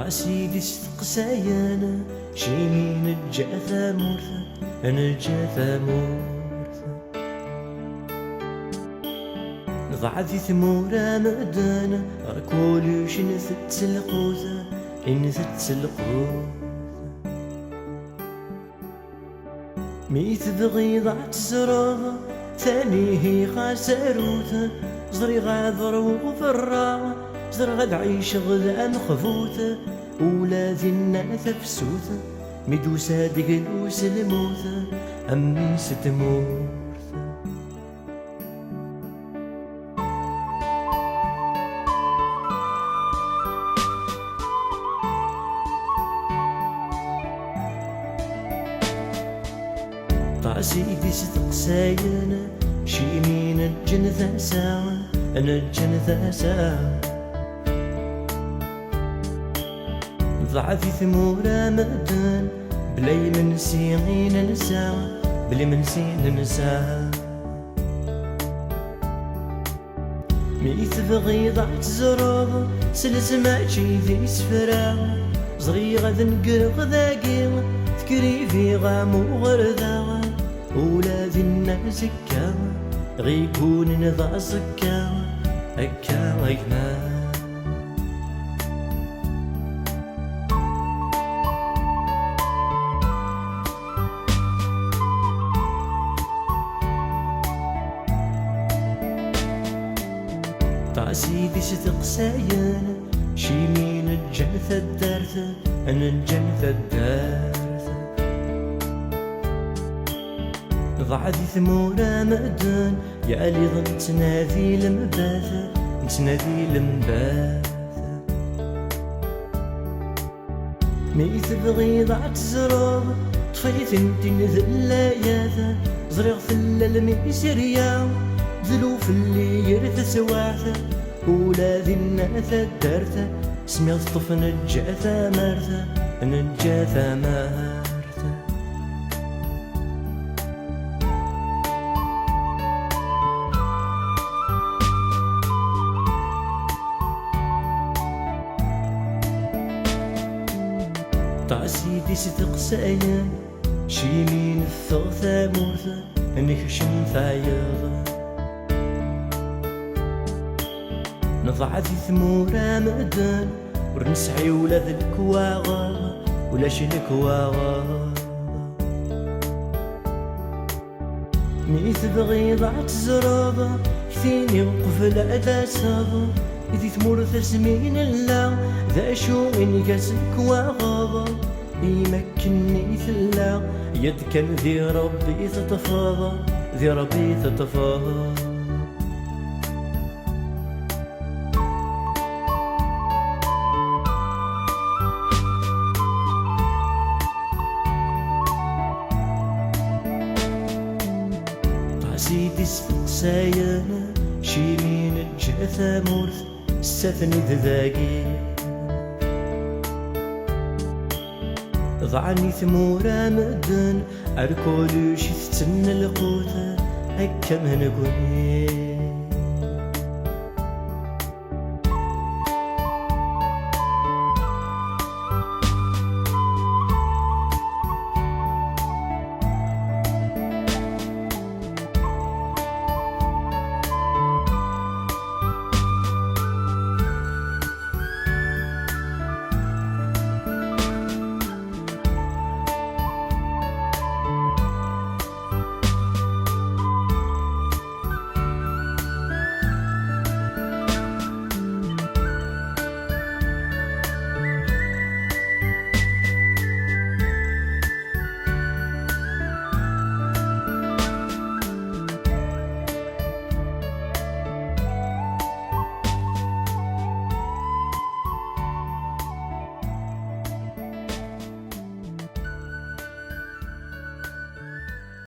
سيدي استقسايانا شيني نجا ثامورثا نجا ثامورثا ضعذي ثمورا مدانا غركولوش نثت القوثا نثت القوثا ميت بغي ضعت زراغا ثاني هي خاسروثا زري غاذر وغفرا زر غد عيش غدا مخفوثة ولادي الناس فسوثة ميدوسا دقلوس الموثة أمي ستموثة طاسيدي ستقساينا شيمين الجنثة ساعة أنا الجنثة ساعة ضعفي ثمورا مدان بلاي من سيغين نسا بلي من سين نسا ميت بغي ضعت زراغ سلس ماشي ذي سفراغ زغي غد نقرغ ذاقي فكري في غام وغرذا ولادي الناس كا غيكون نضع سكا أكا غيكنا سيدي ستقسايانا شيمين الجنثة الدارثة أنا الجنثة الدارثة ضعذي ثمورا مأدان يا لي ظن تنادي المباثة تنادي المباثة ميت بغي ضعت زراغ طفيت انتي نذلاياثة زريغ ثلا الميسريا ذلوف اللي يرث سواثة ولادي الناثة الدارثة سميت طف نجاثة مارثة نجاثة مارثة طاسيدي ستقسايا شيمين الثوثة مورثة نكشم ثايغة نضعذي ثمورا مدان ورنسعي ولا ذي الكواغا ولا شي الكواغا ميت بغي ضعت زرابا كثيني وقفل أدا سابا إذي ثمور ثسمين اللا ذا شو إني كاسك واغابا يمكنني ثلا يد كان ذي ربي تتفاضى ذي ربي تتفاضى سيدي استقسايانا شيمين الجاثة مورث ستثني ذاقي ضعني ثمورا مدن أركولوش يثتن القوثة هكا من قولي